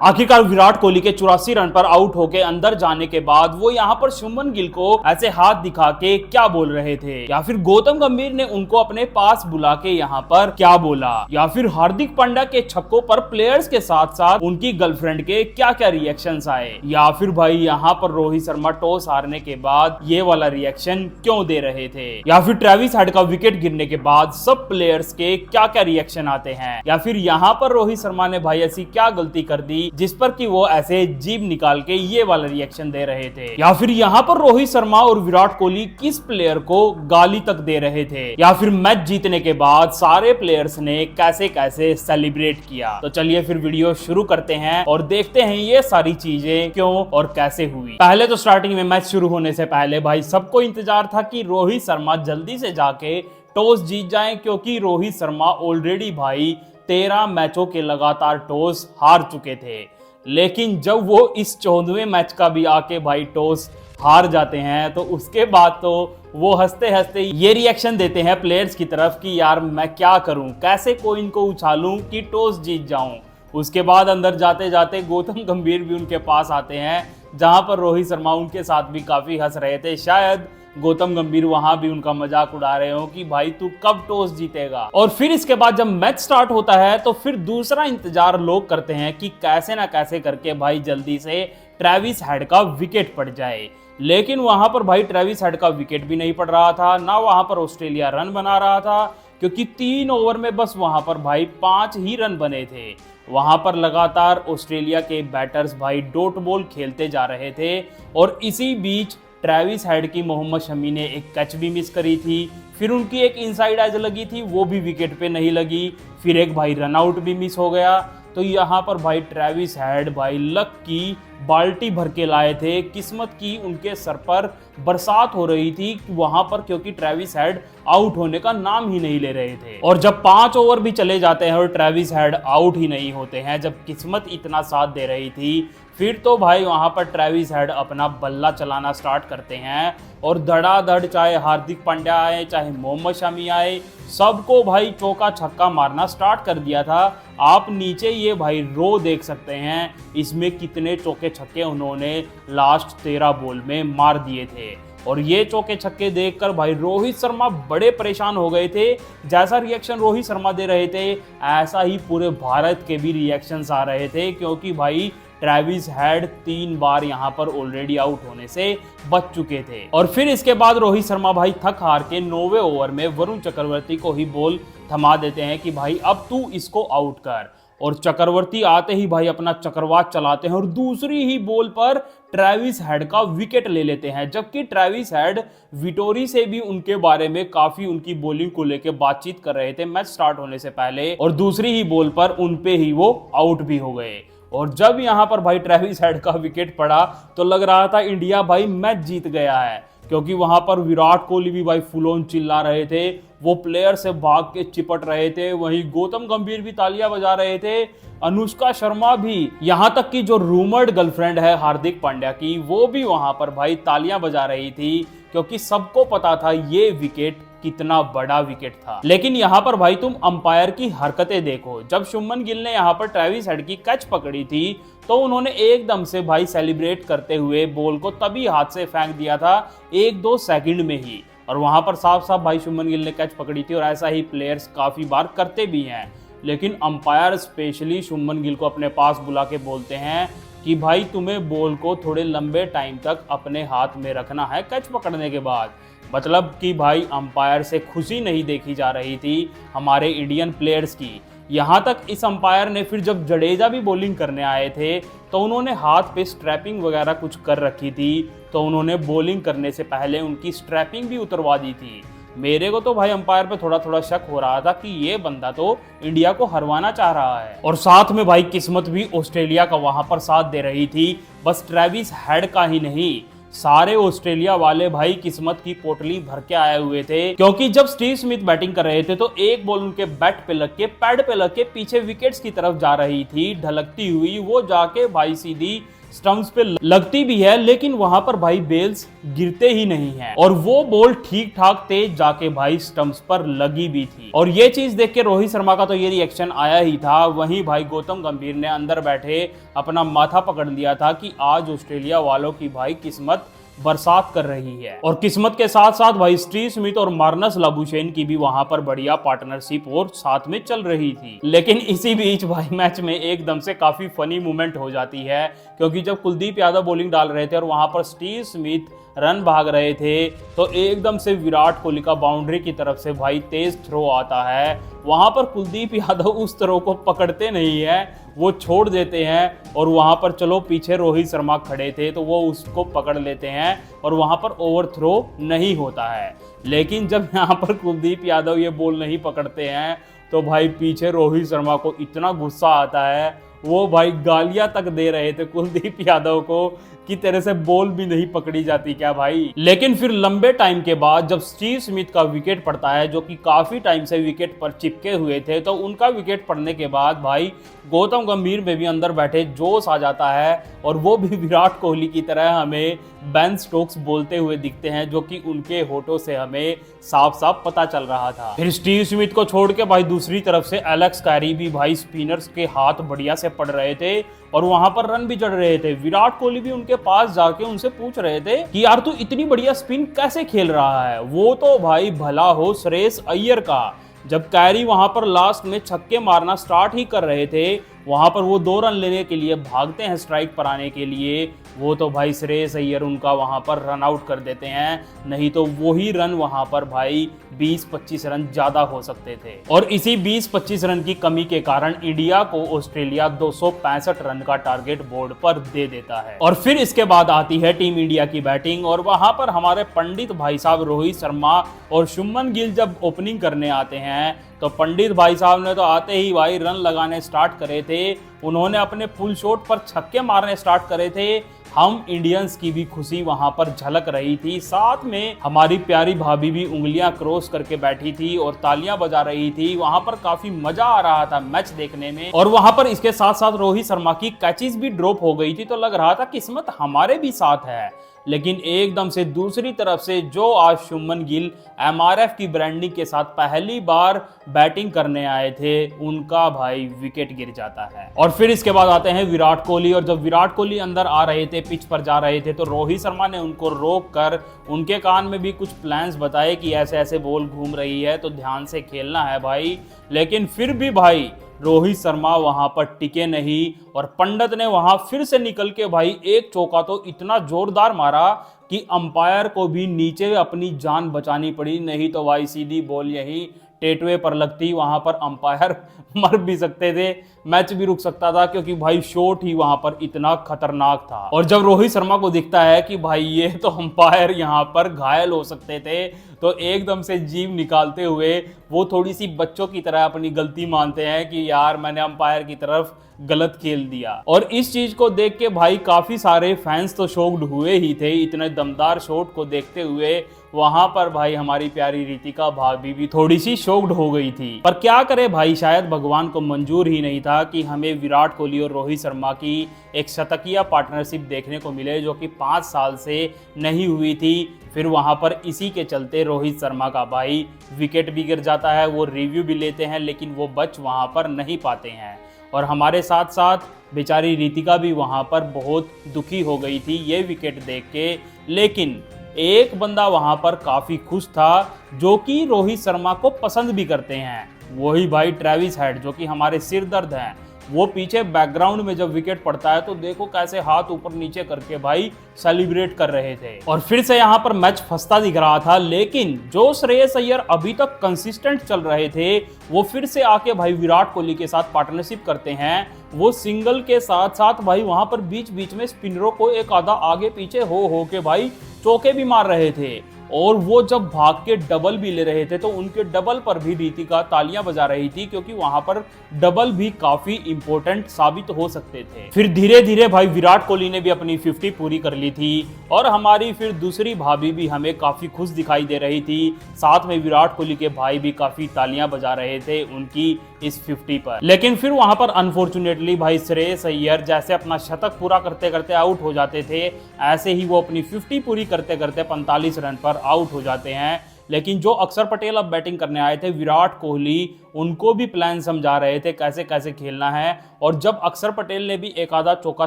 आखिरकार विराट कोहली के 84 रन पर आउट होके अंदर जाने के बाद वो यहाँ पर शुभमन गिल को ऐसे हाथ दिखा के क्या बोल रहे थे, या फिर गौतम गंभीर ने उनको अपने पास बुला के यहाँ पर क्या बोला, या फिर हार्दिक पांड्या के छक्कों पर प्लेयर्स के साथ साथ उनकी गर्लफ्रेंड के क्या क्या रिएक्शंस आए, या फिर भाई यहाँ पर रोहित शर्मा टॉस हारने के बाद ये वाला रिएक्शन क्यों दे रहे थे, या फिर ट्रेविस हेड का विकेट गिरने के बाद सब प्लेयर्स के क्या क्या रिएक्शन आते हैं, या फिर यहाँ पर रोहित शर्मा ने भाई ऐसी क्या गलती कर दी जिस पर कि वो ऐसे जीभ निकाल के ये वाला रिएक्शन दे रहे थे, या फिर यहाँ पर रोहित शर्मा और विराट कोहली किस प्लेयर को गाली तक दे रहे थे, या फिर मैच जीतने के बाद सारे प्लेयर्स ने कैसे कैसे सेलिब्रेट किया। तो चलिए फिर वीडियो शुरू करते हैं और देखते हैं ये सारी चीजें क्यों और कैसे हुई। पहले तो स्टार्टिंग में मैच शुरू होने से पहले भाई सबको इंतजार था कि रोहित शर्मा जल्दी से जाके टॉस जीत जाएं, क्योंकि रोहित शर्मा ऑलरेडी भाई 13 मैचों के लगातार टॉस हार चुके थे। लेकिन जब वो इस 14वें मैच का भी आके भाई टॉस हार जाते हैं तो उसके बाद तो वो हंसते हंसते ये रिएक्शन देते हैं प्लेयर्स की तरफ कि यार मैं क्या करूं, कैसे कोइन को उछालूं कि टॉस जीत जाऊं। उसके बाद अंदर जाते जाते गौतम गंभीर भी उनके पास आते हैं, जहां पर रोहित शर्मा उनके साथ भी काफी हंस रहे थे। शायद गौतम गंभीर वहां भी उनका मजाक उड़ा रहे हो कि भाई तू कब टॉस जीतेगा। और फिर इसके बाद जब मैच स्टार्ट होता है तो फिर दूसरा इंतजार लोग करते हैं कि कैसे ना कैसे करके भाई जल्दी से ट्रेविस हेड का विकेट पड़ जाए। लेकिन वहां पर भाई ट्रेविस हेड का विकेट भी नहीं पड़ रहा था, ना वहां पर ऑस्ट्रेलिया रन बना रहा था, क्योंकि 3 ओवर में बस वहां पर भाई 5 ही रन बने थे। वहां पर लगातार ऑस्ट्रेलिया के बैटर्स भाई डॉट बॉल खेलते जा रहे थे, और इसी बीच ट्रेविस हेड की मोहम्मद शमी ने एक कैच भी मिस करी थी, फिर उनकी एक इनसाइड एज लगी थी, वो भी विकेट पे नहीं लगी, फिर एक भाई रनआउट भी मिस हो गया। तो यहाँ पर भाई ट्रेविस हेड भाई लक की बाल्टी भर के लाए थे, किस्मत की उनके सर पर बरसात हो रही थी वहां पर, क्योंकि ट्रेविस हेड आउट होने का नाम ही नहीं ले रहे थे। और जब 5 ओवर भी चले जाते हैं और ट्रेविस हेड आउट ही नहीं होते हैं, जब किस्मत इतना साथ दे रही थी, फिर तो भाई वहां पर ट्रेविस हेड अपना बल्ला चलाना स्टार्ट करते हैं, और धड़ाधड़ चाहे हार्दिक पांड्या आए चाहे मोहम्मद शमी आए, सबको भाई चौका छक्का मारना स्टार्ट कर दिया था। आप नीचे ये भाई रो देख सकते हैं, इसमें कितने चौके छक्के उन्होंने लास्ट 13 बॉल में मार दिए थे। और ये चौके छक्के देखकर भाई रोहित शर्मा बड़े परेशान हो गए थे। जैसा रिएक्शन रोहित शर्मा दे रहे थे ऐसा ही पूरे भारत के भी रिएक्शंस आ रहे थे, क्योंकि भाई ट्रेविस हेड 3 बार यहाँ पर ऑलरेडी आउट होने से बच चुके थे। और फिर इसके बाद रोहित शर्मा भाई थक हार के 9वें ओवर में वरुण चक्रवर्ती को ही बॉल थमा देते हैं कि भाई अब तू इसको आउट कर। और चक्रवर्ती आते ही भाई अपना चक्रवात चलाते हैं और दूसरी ही बॉल पर ट्रेविस हेड का विकेट ले लेते हैं, जबकि ट्रेविस हेड विटोरी से भी उनके बारे में काफी उनकी बॉलिंग को लेकर बातचीत कर रहे थे मैच स्टार्ट होने से पहले, और दूसरी ही बॉल पर उन पे ही वो आउट भी हो गए। और जब यहाँ पर भाई ट्रेविस हेड का विकेट पड़ा तो लग रहा था इंडिया भाई मैच जीत गया है, क्योंकि वहां पर विराट कोहली भी भाई फुल ऑन चिल्ला रहे थे, वो प्लेयर से भाग के चिपट रहे थे, वहीं गौतम गंभीर भी तालियां बजा रहे थे, अनुष्का शर्मा भी, यहाँ तक कि जो रूमर्ड गर्लफ्रेंड है हार्दिक पांड्या की, वो भी वहां पर भाई तालियां बजा रही थी, क्योंकि सबको पता था ये विकेट कितना बड़ा विकेट था। लेकिन यहाँ पर भाई तुम अंपायर की हरकतें देखो, जब शुभमन गिल ने यहाँ पर ट्रेविस हेड की कैच पकड़ी थी तो उन्होंने एकदम से भाई सेलिब्रेट करते हुए बॉल को तभी हाथ से फेंक दिया था 1-2 सेकंड में ही, और वहां पर साफ साफ भाई शुभमन गिल ने कैच पकड़ी थी, और ऐसा ही प्लेयर्स काफी बार करते भी हैं। लेकिन अंपायर स्पेशली शुभमन गिल को अपने पास बुला के बोलते हैं कि भाई तुम्हें बॉल को थोड़े लंबे टाइम तक अपने हाथ में रखना है कैच पकड़ने के बाद। मतलब कि भाई अंपायर से खुशी नहीं देखी जा रही थी हमारे इंडियन प्लेयर्स की। यहाँ तक इस अंपायर ने फिर जब जडेजा भी बॉलिंग करने आए थे तो उन्होंने हाथ पे स्ट्रैपिंग वगैरह कुछ कर रखी थी, तो उन्होंने बॉलिंग करने से पहले उनकी स्ट्रैपिंग भी उतरवा दी थी। मेरे को तो भाई अंपायर पे थोड़ा थोड़ा शक हो रहा था कि ये बंदा तो इंडिया को हरवाना चाह रहा है। और साथ में भाई किस्मत भी ऑस्ट्रेलिया का वहां पर साथ दे रही थी, बस ट्रेविस हेड का ही नहीं, सारे ऑस्ट्रेलिया वाले भाई किस्मत की पोटली भर के आए हुए थे, क्योंकि जब स्टीव स्मिथ बैटिंग कर रहे थे तो एक बॉल उनके बैट पे लग के पैड पे लग के पीछे विकेट्स की तरफ जा रही थी ढलकती हुई, वो जाके भाई सीधी स्टंप्स पे लगती भी है, लेकिन वहां पर भाई बेल्स गिरते ही नहीं है और वो बॉल ठीक ठाक तेज जाके भाई स्टंप्स पर लगी भी थी। और ये चीज देख के रोहित शर्मा का तो ये रिएक्शन आया ही था। वहीं भाई गौतम गंभीर ने अंदर बैठे अपना माथा पकड़ लिया था कि आज ऑस्ट्रेलिया वालों की भाई किस्मत बरसात कर रही है। और किस्मत के साथ साथ भाई स्टीव स्मिथ और मार्नस लाबुशेन की भी वहां पर बढ़िया पार्टनरशिप और साथ में चल रही थी। लेकिन इसी बीच भाई मैच में एकदम से काफी फनी मूवमेंट हो जाती है, क्योंकि जब कुलदीप यादव बॉलिंग डाल रहे थे और वहां पर स्टीव स्मिथ रन भाग रहे थे, तो एकदम से विराट कोहली का बाउंड्री की तरफ से भाई तेज थ्रो आता है। वहां पर कुलदीप यादव उस थ्रो को पकड़ते नहीं है, वो छोड़ देते हैं और वहां पर चलो पीछे रोहित शर्मा खड़े थे तो वो उसको पकड़ लेते हैं और वहां पर ओवर थ्रो नहीं होता है। लेकिन जब यहाँ पर कुलदीप यादव ये बॉल नहीं पकड़ते हैं तो भाई पीछे रोहित शर्मा को इतना गुस्सा आता है, वो भाई गालियां तक दे रहे थे कुलदीप यादव को कि तेरे से बॉल भी नहीं पकड़ी जाती क्या भाई। लेकिन फिर लंबे टाइम के बाद जब स्टीव स्मिथ का विकेट पड़ता है, जो कि काफी टाइम से विकेट पर चिपके हुए थे, तो उनका विकेट पड़ने के बाद भाई गौतम गंभीर में भी अंदर बैठे जोश आ जाता है और वो भी विराट कोहली की तरह हमें बेन स्टोक्स बोलते हुए दिखते हैं, जो कि उनके होठों से हमें साफ साफ पता चल रहा था। फिर स्टीव स्मिथ को छोड़ के भाई दूसरी तरफ से एलेक्स कैरी भी भाई स्पिनर्स के हाथ बढ़िया से पड़ रहे थे और वहां पर रन भी चढ़ रहे थे। विराट कोहली भी उनके पास जाके उनसे पूछ रहे थे कि यार तू इतनी बढ़िया स्पिन कैसे खेल रहा है। वो तो भाई भला हो श्रेयस अय्यर का, जब कैरी वहां पर लास्ट में छक्के मारना स्टार्ट ही कर रहे थे, वहां पर वो 2 रन लेने के लिए भागते हैं स्ट्राइक पर आने के लिए, वो तो भाई श्रेयस अय्यर उनका वहां पर रन आउट कर देते हैं, नहीं तो वही रन वहां पर भाई 20-25 रन ज्यादा हो सकते थे। और इसी 20-25 रन की कमी के कारण इंडिया को ऑस्ट्रेलिया 265 रन का टारगेट बोर्ड पर दे देता है। और फिर इसके बाद आती है टीम इंडिया की बैटिंग और वहां पर हमारे पंडित भाई साहब रोहित शर्मा और शुभमन गिल जब ओपनिंग करने आते हैं, तो पंडित भाई साहब ने तो आते ही भाई रन लगाने स्टार्ट करे थे। उन्होंने अपने पुल शॉट पर छक्के मारने स्टार्ट करे थे। हम इंडियंस की भी खुशी वहां पर झलक रही थी, साथ में हमारी प्यारी भाभी भी उंगलियां क्रॉस करके बैठी थी और तालियां बजा रही थी। वहां पर काफी मजा आ रहा था मैच देखने में। और वहां पर इसके साथ साथ रोहित शर्मा की कैचेस भी ड्रॉप हो गई थी, तो लग रहा था किस्मत हमारे भी साथ है। लेकिन एकदम से दूसरी तरफ से जो आज शुभमन गिल एमआरएफ की ब्रांडिंग के साथ पहली बार बैटिंग करने आए थे, उनका भाई विकेट गिर जाता है। और फिर इसके बाद आते हैं विराट कोहली, और जब विराट कोहली अंदर आ रहे थे, पिच पर जा रहे थे, तो रोहित शर्मा ने उनको रोक कर उनके कान में भी कुछ प्लान्स बताए कि ऐसे ऐसे बॉल घूम रही है तो ध्यान से खेलना है भाई। लेकिन फिर भी भाई रोहित शर्मा वहां पर टिके नहीं और पंडित ने वहां फिर से निकल के भाई एक चौका तो इतना जोरदार मारा कि अंपायर को भी नीचे अपनी जान बचानी पड़ी, नहीं तो भाई सीधी बॉल यही टेटवे पर लगती, वहां पर अंपायर मर भी सकते थे, मैच भी रुक सकता था, क्योंकि भाई शॉट ही वहां पर इतना खतरनाक था। और जब रोहित शर्मा को दिखता है कि भाई ये तो अंपायर यहां पर घायल हो सकते थे, तो एकदम से जीव निकालते हुए वो थोड़ी सी बच्चों की तरह अपनी गलती मानते हैं कि यार मैंने अंपायर की तरफ गलत खेल दिया। और इस चीज को देख के भाई काफी सारे फैंस तो शॉक्ड हुए ही थे, इतने दमदार शॉट को देखते हुए। वहां पर भाई हमारी प्यारी रितिका भाभी भी थोड़ी सी शॉक्ड हो गई थी। पर क्या करे भाई, शायद भगवान को मंजूर ही नहीं था कि हमें विराट कोहली और रोहित शर्मा की एक शतकीय पार्टनरशिप देखने को मिले, जो कि 5 साल से नहीं हुई थी। फिर वहां पर इसी के चलते रोहित शर्मा का भाई विकेट भी गिर जाता है। वो रिव्यू भी लेते हैं लेकिन वो बच वहां पर नहीं पाते हैं। और हमारे साथ साथ बेचारी रितिका भी वहां पर बहुत दुखी हो गई थी ये विकेट देख के। लेकिन एक बंदा वहां पर काफी खुश था, जो कि रोहित शर्मा को पसंद भी करते हैं, वही भाई ट्रेविस हेड, जो कि हमारे सिरदर्द हैं। वो पीछे बैकग्राउंड में जब विकेट पड़ता है तो देखो कैसे हाथ ऊपर नीचे करके भाई सेलिब्रेट कर रहे थे। और फिर से यहाँ पर मैच फंसता दिख रहा था, लेकिन जो श्रेयस अय्यर अभी तक कंसिस्टेंट चल रहे थे, वो फिर से आके भाई विराट कोहली के साथ पार्टनरशिप करते हैं। वो सिंगल के साथ साथ भाई वहां पर बीच बीच में स्पिनरों को एक आधा आगे पीछे हो के भाई चौके भी मार रहे थे। और वो जब भाग के डबल भी ले रहे थे तो उनके डबल पर भी रितिका तालियां बजा रही थी, क्योंकि वहां पर डबल भी काफी इंपॉर्टेंट साबित हो सकते थे। फिर धीरे धीरे भाई विराट कोहली ने भी अपनी 50 पूरी कर ली थी और हमारी फिर दूसरी भाभी भी हमें काफी खुश दिखाई दे रही थी। साथ में विराट कोहली के भाई भी काफी तालियां बजा रहे थे उनकी इस 50 पर। लेकिन फिर वहां पर अनफॉर्चुनेटली भाई श्रेयस अय्यर जैसे अपना शतक पूरा करते करते आउट हो जाते थे, ऐसे ही वो अपनी 50 पूरी करते करते 45 रन पर आउट हो जाते हैं। लेकिन जो अक्षर पटेल अब बैटिंग करने आए थे, विराट कोहली उनको भी प्लान समझा रहे थे कैसे कैसे खेलना है। और जब अक्षर पटेल ने भी एक आधा चौका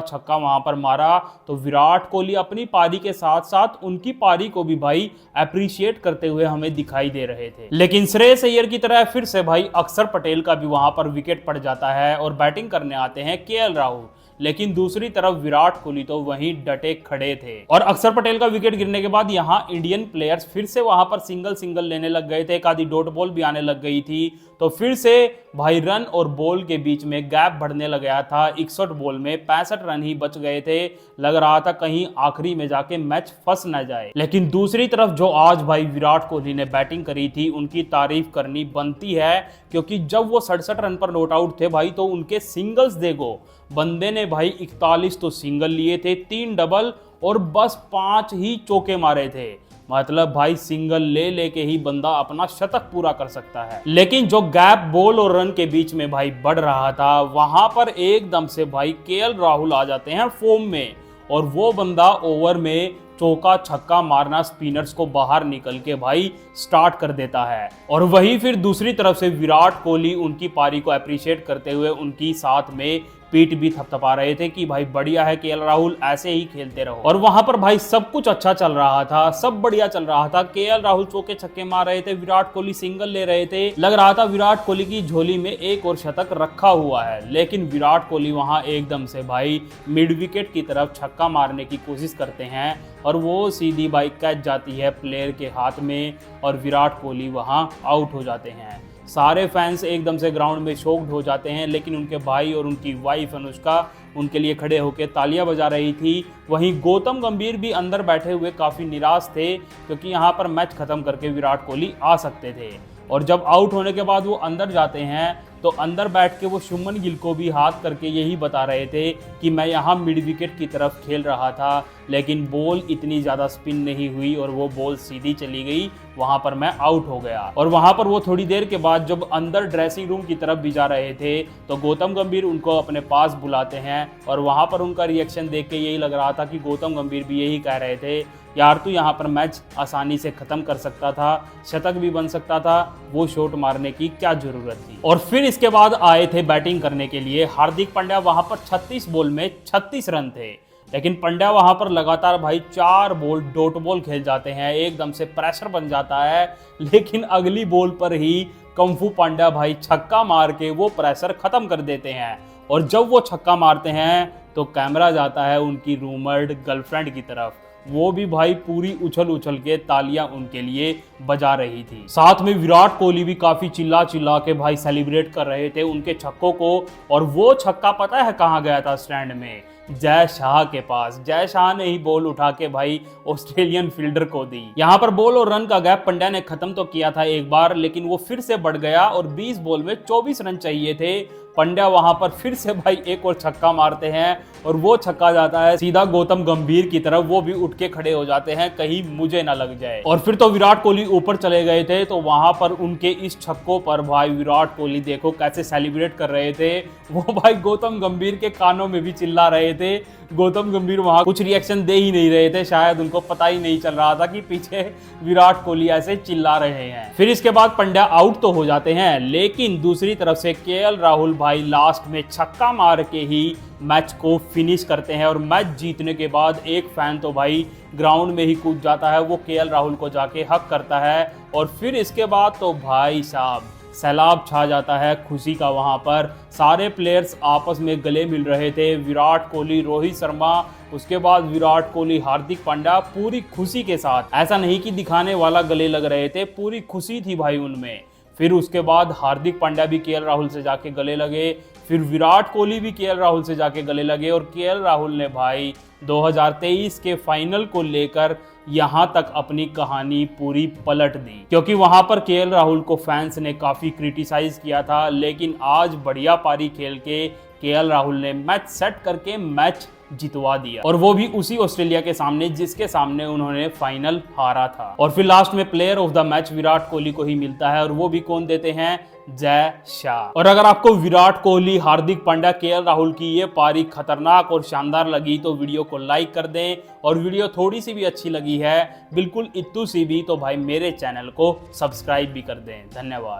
छक्का वहां पर मारा तो विराट कोहली अपनी पारी के साथ साथ उनकी पारी को भी भाई अप्रिशिएट करते हुए हमें दिखाई दे रहे थे। लेकिन श्रेयस अय्यर की तरह फिर से भाई अक्षर पटेल का भी वहां पर विकेट पड़ जाता है और बैटिंग करने आते हैं केएल राहुल। लेकिन दूसरी तरफ विराट कोहली तो वहीं डटे खड़े थे और अक्षर पटेल का विकेट गिरने के बाद यहां इंडियन प्लेयर्स फिर से वहां पर सिंगल लेने लग गए थे। एक आधी डॉट बॉल भी आने लग गई थी तो फिर से भाई रन और बॉल के बीच में गैप बढ़ने लग गया था। 61 बॉल में 65 रन ही बच गए थे। लग रहा था कहीं आखिरी में जाके मैच फंस न जाए। लेकिन दूसरी तरफ जो आज भाई विराट कोहली ने बैटिंग करी थी उनकी तारीफ करनी बनती है, क्योंकि जब वो 67 रन पर नॉट आउट थे भाई तो उनके सिंगल्स देखो, बंदे ने भाई 41 तो सिंगल लिए थे, 3 डबल और बस 5 ही चौके मारे थे। मतलब भाई सिंगल ले लेके ही बंदा अपना शतक पूरा कर सकता है। लेकिन जो गैप बॉल और रन के बीच में भाई बढ़ रहा था वहां पर एकदम से भाई केएल राहुल आ जाते हैं फॉर्म में और वो बंदा ओवर में चौका छक्का मारना स्पिनर्स को बाहर निकल के भाई स्टार्ट कर देता है। और वही फिर दूसरी तरफ से विराट कोहली उनकी पारी को अप्रिशिएट करते हुए उनकी साथ में पीठ भी थपथपा रहे थे कि भाई बढ़िया है केएल राहुल, ऐसे ही खेलते रहो। और वहां पर भाई सब कुछ अच्छा चल रहा था, सब बढ़िया चल रहा था। केएल राहुल चौके छक्के मार रहे थे, विराट कोहली सिंगल ले रहे थे। लग रहा था विराट कोहली की झोली में एक और शतक रखा हुआ है। लेकिन विराट कोहली वहां एकदम से भाई मिड विकेट की तरफ छक्का मारने की कोशिश करते हैं और वो सीधी भाई कैच जाती है प्लेयर के हाथ में और विराट कोहली वहां आउट हो जाते हैं। सारे फैंस एकदम से ग्राउंड में शॉक्ड हो जाते हैं, लेकिन उनके भाई और उनकी वाइफ अनुष्का उनके लिए खड़े होकर तालियां बजा रही थी। वहीं गौतम गंभीर भी अंदर बैठे हुए काफ़ी निराश थे, क्योंकि यहां पर मैच खत्म करके विराट कोहली आ सकते थे। और जब आउट होने के बाद वो अंदर जाते हैं तो अंदर बैठ के वो शुभमन गिल को भी हाथ करके यही बता रहे थे कि मैं यहाँ मिड विकेट की तरफ खेल रहा था, लेकिन बॉल इतनी ज़्यादा स्पिन नहीं हुई और वो बॉल सीधी चली गई, वहाँ पर मैं आउट हो गया। और वहाँ पर वो थोड़ी देर के बाद जब अंदर ड्रेसिंग रूम की तरफ भी जा रहे थे तो गौतम गंभीर उनको अपने पास बुलाते हैं और वहाँ पर उनका रिएक्शन देख के यही लग रहा था कि गौतम गंभीर भी यही कह रहे थे, यार तू यहाँ पर मैच आसानी से खत्म कर सकता था, शतक भी बन सकता था, वो शॉट मारने की क्या जरूरत थी। और फिर इसके बाद आए थे बैटिंग करने के लिए हार्दिक पांड्या। वहां पर 36 बॉल में 36 रन थे, लेकिन पांड्या वहां पर लगातार भाई 4 बॉल डॉट बॉल खेल जाते हैं, एकदम से प्रेशर बन जाता है। लेकिन अगली बॉल पर ही कंफू पांड्या भाई छक्का मार के वो प्रेशर खत्म कर देते हैं। और जब वो छक्का मारते हैं तो कैमरा जाता है उनकी रूमर्ड गर्लफ्रेंड की तरफ, वो भी भाई पूरी उछल के तालियां उनके लिए बजा रही थी। साथ में विराट कोहली भी काफी चिल्ला के भाई सेलिब्रेट कर रहे थे उनके छक्कों को। और वो छक्का पता है कहाँ गया था स्टैंड में? जय शाह के पास। जय शाह ने ही बॉल उठा के भाई ऑस्ट्रेलियन फील्डर को दी। यहाँ पर बॉल और रन का गैप पांड्या ने खत्म तो किया था एक बार, लेकिन वो फिर से बढ़ गया और 20 बॉल में 24 रन चाहिए थे। पांड्या वहां पर फिर से भाई एक और छक्का मारते हैं और वो छक्का जाता है सीधा गौतम गंभीर की तरफ। वो भी उठ के खड़े हो जाते हैं कहीं मुझे ना लग जाए। और फिर तो विराट कोहली ऊपर चले गए थे, तो वहां पर उनके इस छक्कों पर भाई विराट कोहली देखो कैसे सेलिब्रेट कर रहे थे। वो भाई गौतम गंभीर के कानों में भी चिल्ला रहे थे। गौतम गंभीर वहां कुछ रिएक्शन दे ही नहीं रहे थे, शायद उनको पता ही नहीं चल रहा था कि पीछे विराट कोहली ऐसे चिल्ला रहे हैं। फिर इसके बाद पांड्या आउट तो हो जाते हैं, लेकिन दूसरी तरफ से केएल राहुल भाई लास्ट में छक्का मार के ही मैच को फिनिश करते हैं। और मैच जीतने के बाद एक फैन तो भाई ग्राउंड में ही कूद जाता है, वो केएल राहुल को जाके हक करता है। और फिर इसके बाद तो भाई साहब सैलाब छा जाता है खुशी का। वहां पर सारे प्लेयर्स आपस में गले मिल रहे थे, विराट कोहली, रोहित शर्मा, उसके बाद विराट कोहली, हार्दिक पांड्या, पूरी खुशी के साथ। ऐसा नहीं कि दिखाने वाला गले लग रहे थे, पूरी खुशी थी भाई उनमें। फिर उसके बाद हार्दिक पांड्या भी केएल राहुल से जाके गले लगे। फिर विराट कोहली भी केएल राहुल से जाके गले लगे और केएल राहुल ने भाई 2023 के फाइनल को लेकर यहां तक अपनी कहानी पूरी पलट दी, क्योंकि वहां पर केएल राहुल को फैंस ने काफी क्रिटिसाइज किया था, लेकिन आज बढ़िया पारी खेल के केएल राहुल ने मैच सेट करके मैच जितवा दिया, और वो भी उसी ऑस्ट्रेलिया के सामने जिसके सामने उन्होंने फाइनल हारा था। और फिर लास्ट में player of the match Virat Kohli को ही मिलता है, और वो भी कौन देते हैं? जय शाह। और अगर आपको विराट कोहली, हार्दिक पांड्या, केएल राहुल की ये पारी खतरनाक और शानदार लगी तो वीडियो को लाइक कर दें, और वीडियो थोड़ी सी भी अच्छी लगी है, बिल्कुल इत्तू सी भी, तो भाई मेरे चैनल को सब्सक्राइब भी कर दें। धन्यवाद।